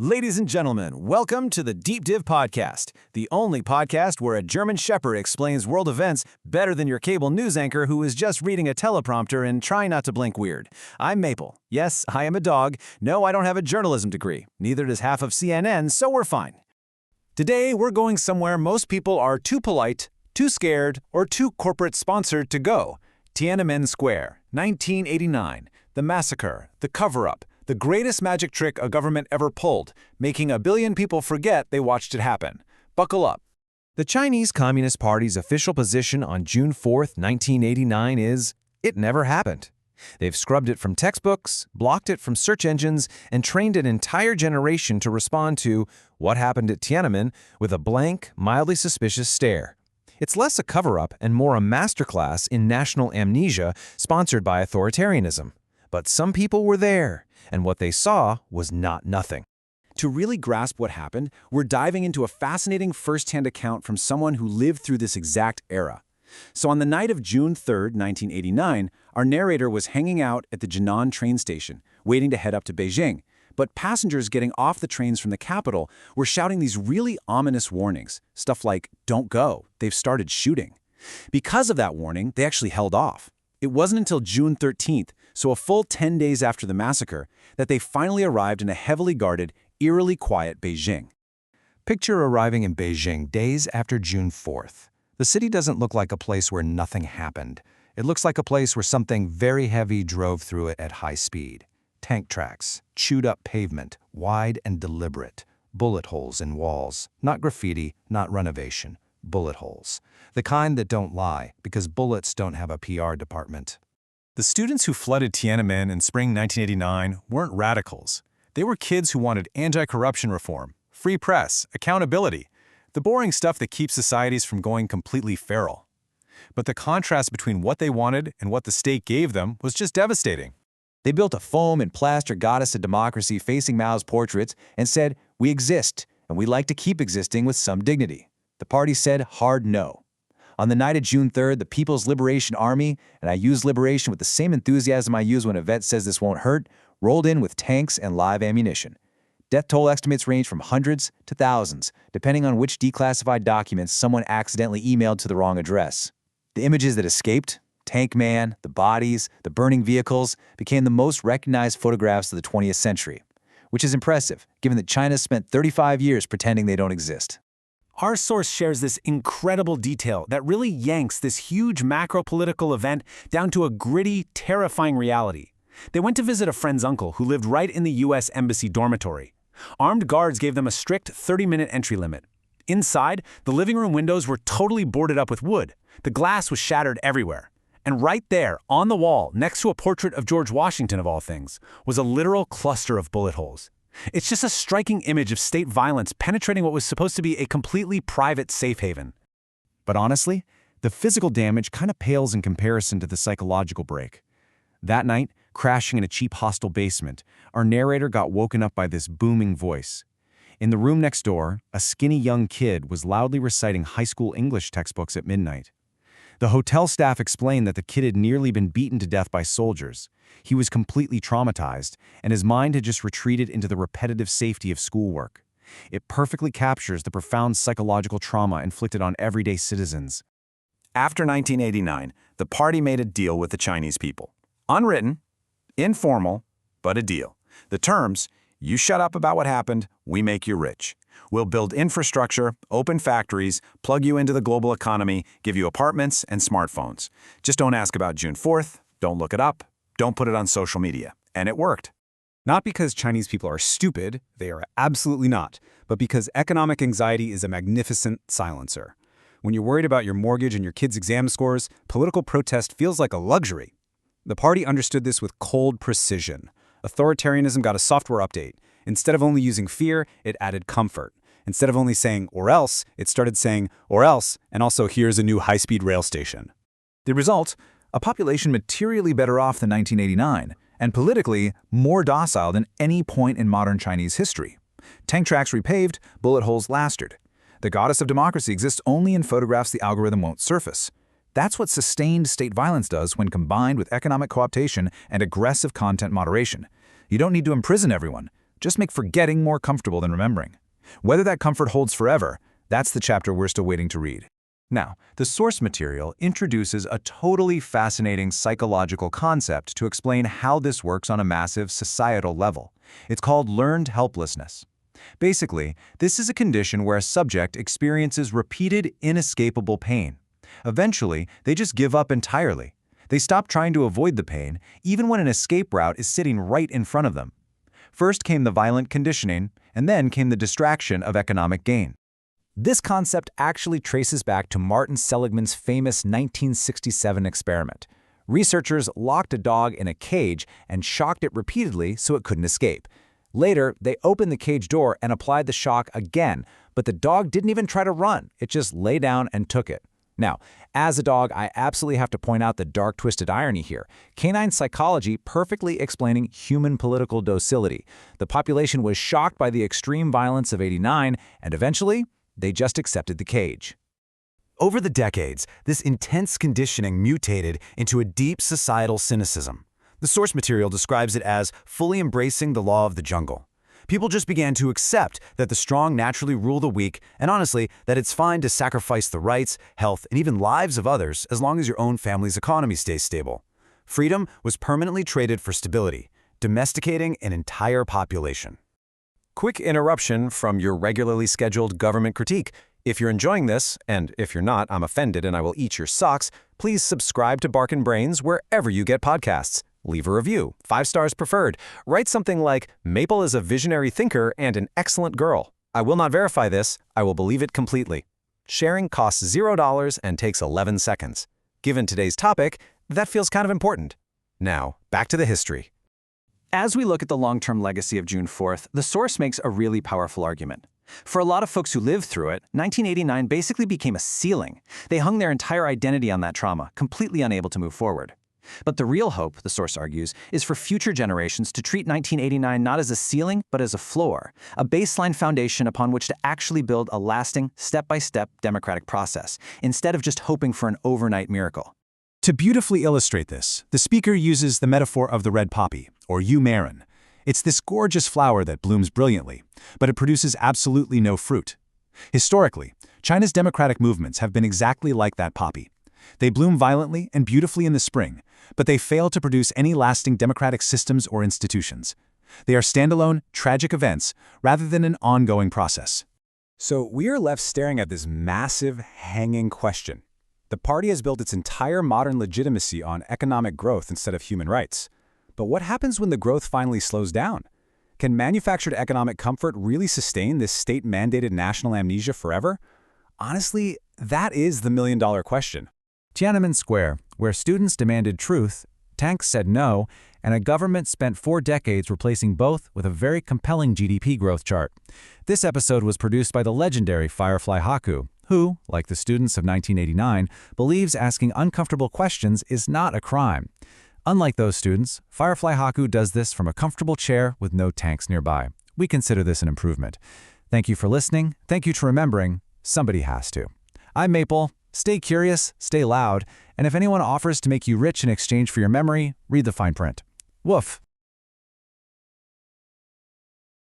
Ladies and gentlemen, welcome to the DepDiv podcast, the only podcast where a German shepherd explains world events better than your cable news anchor who is just reading a teleprompter and trying not to blink weird. I'm Maple. Yes, I am a dog. No, I don't have a journalism degree. Neither does half of CNN, so we're fine. Today, we're going somewhere most people are too polite, too scared, or too corporate-sponsored to go. Tiananmen Square, 1989. The massacre, the cover-up, the greatest magic trick a government ever pulled, making 1 billion people forget they watched it happen. Buckle up. The Chinese Communist Party's official position on June 4, 1989 is, it never happened. They've scrubbed it from textbooks, blocked it from search engines, and trained an entire generation to respond to what happened at Tiananmen with a blank, mildly suspicious stare. It's less a cover-up and more a masterclass in national amnesia sponsored by authoritarianism. But some people were there, and what they saw was not nothing. To really grasp what happened, we're diving into a fascinating first-hand account from someone who lived through this exact era. So on the night of June 3, 1989, our narrator was hanging out at the Jinan train station, waiting to head up to Beijing. But passengers getting off the trains from the capital were shouting these really ominous warnings, stuff like, "Don't go, they've started shooting." Because of that warning, they actually held off. It wasn't until June 13th, so a full 10 days after the massacre, that they finally arrived in a heavily guarded, eerily quiet Beijing. Picture arriving in Beijing days after June 4th. The city doesn't look like a place where nothing happened. It looks like a place where something very heavy drove through it at high speed. Tank tracks, chewed-up pavement, wide and deliberate. Bullet holes in walls. Not graffiti, not renovation. Bullet holes. The kind that don't lie, because bullets don't have a PR department. The students who flooded Tiananmen in spring 1989 weren't radicals. They were kids who wanted anti-corruption reform, free press, accountability, the boring stuff that keeps societies from going completely feral. But the contrast between what they wanted and what the state gave them was just devastating. They built a foam and plaster goddess of democracy facing Mao's portraits and said, "We exist, and we like to keep existing with some dignity." The party said hard no. On the night of June 3rd, the People's Liberation Army, and I use liberation with the same enthusiasm I use when a vet says this won't hurt, rolled in with tanks and live ammunition. Death toll estimates range from hundreds to thousands, depending on which declassified documents someone accidentally emailed to the wrong address. The images that escaped, Tank Man, the bodies, the burning vehicles, became the most recognized photographs of the 20th century, which is impressive, given that China spent 35 years pretending they don't exist. Our source shares this incredible detail that really yanks this huge macro-political event down to a gritty, terrifying reality. They went to visit a friend's uncle who lived right in the U.S. Embassy dormitory. Armed guards gave them a strict 30-minute entry limit. Inside, the living room windows were totally boarded up with wood. The glass was shattered everywhere. And right there, on the wall, next to a portrait of George Washington of all things, was a literal cluster of bullet holes. It's just a striking image of state violence penetrating what was supposed to be a completely private safe haven. But honestly, the physical damage kind of pales in comparison to the psychological break. That night, crashing in a cheap hostel basement, our narrator got woken up by this booming voice. In the room next door, a skinny young kid was loudly reciting high school English textbooks at midnight. The hotel staff explained that the kid had nearly been beaten to death by soldiers. He was completely traumatized, and his mind had just retreated into the repetitive safety of schoolwork. It perfectly captures the profound psychological trauma inflicted on everyday citizens. After 1989, the party made a deal with the Chinese people. Unwritten, informal, but a deal. The terms, you shut up about what happened, we make you rich. We'll build infrastructure, open factories, plug you into the global economy, give you apartments and smartphones. Just don't ask about June 4th, don't look it up, don't put it on social media. And it worked. Not because Chinese people are stupid, they are absolutely not, but because economic anxiety is a magnificent silencer. When you're worried about your mortgage and your kids' exam scores, political protest feels like a luxury. The party understood this with cold precision. Authoritarianism got a software update. Instead of only using fear, it added comfort. Instead of only saying, or else, it started saying, or else, and also here's a new high-speed rail station. The result? A population materially better off than 1989, and politically more docile than any point in modern Chinese history. Tank tracks repaved, bullet holes lasted. The goddess of democracy exists only in photographs the algorithm won't surface. That's what sustained state violence does when combined with economic co-optation and aggressive content moderation. You don't need to imprison everyone. just make forgetting more comfortable than remembering. Whether that comfort holds forever, that's the chapter we're still waiting to read. Now, the source material introduces a totally fascinating psychological concept to explain how this works on a massive societal level. It's called learned helplessness. Basically, this is a condition where a subject experiences repeated, inescapable pain. Eventually, they just give up entirely. They stop trying to avoid the pain, even when an escape route is sitting right in front of them. First came the violent conditioning, and then came the distraction of economic gain. This concept actually traces back to Martin Seligman's famous 1967 experiment. Researchers locked a dog in a cage and shocked it repeatedly so it couldn't escape. Later, they opened the cage door and applied the shock again, but the dog didn't even try to run. It just lay down and took it. Now, as a dog, I absolutely have to point out the dark, twisted irony here. Canine psychology perfectly explaining human political docility. The population was shocked by the extreme violence of '89, and eventually, they just accepted the cage. Over the decades, this intense conditioning mutated into a deep societal cynicism. The source material describes it as fully embracing the law of the jungle. People just began to accept that the strong naturally rule the weak, and honestly, that it's fine to sacrifice the rights, health, and even lives of others as long as your own family's economy stays stable. Freedom was permanently traded for stability, domesticating an entire population. Quick interruption from your regularly scheduled government critique. If you're enjoying this, and if you're not, I'm offended and I will eat your socks, please subscribe to Barkin' Brains wherever you get podcasts. Leave a review, 5 stars preferred. Write something like, Maple is a visionary thinker and an excellent girl. I will not verify this, I will believe it completely. Sharing costs $0 and takes 11 seconds. Given today's topic, that feels kind of important. Now, back to the history. As we look at the long-term legacy of June 4th, the source makes a really powerful argument. For a lot of folks who lived through it, 1989 basically became a ceiling. They hung their entire identity on that trauma, completely unable to move forward. But the real hope, the source argues, is for future generations to treat 1989 not as a ceiling, but as a floor, a baseline foundation upon which to actually build a lasting, step-by-step democratic process, instead of just hoping for an overnight miracle. To beautifully illustrate this, the speaker uses the metaphor of the red poppy, or eumarin. It's this gorgeous flower that blooms brilliantly, but it produces absolutely no fruit. Historically, China's democratic movements have been exactly like that poppy. They bloom violently and beautifully in the spring, but they fail to produce any lasting democratic systems or institutions. They are standalone, tragic events rather than an ongoing process. So we are left staring at this massive, hanging question. The party has built its entire modern legitimacy on economic growth instead of human rights. But what happens when the growth finally slows down? Can manufactured economic comfort really sustain this state-mandated national amnesia forever? Honestly, that is the million-dollar question. Tiananmen Square, where students demanded truth, tanks said no, and a government spent 4 decades replacing both with a very compelling GDP growth chart. This episode was produced by the legendary FireflyHaku, who, like the students of 1989, believes asking uncomfortable questions is not a crime. Unlike those students, FireflyHaku does this from a comfortable chair with no tanks nearby. We consider this an improvement. Thank you for listening. Thank you for remembering. Somebody has to. I'm Maple. Stay curious, stay loud, and if anyone offers to make you rich in exchange for your memory, read the fine print. Woof.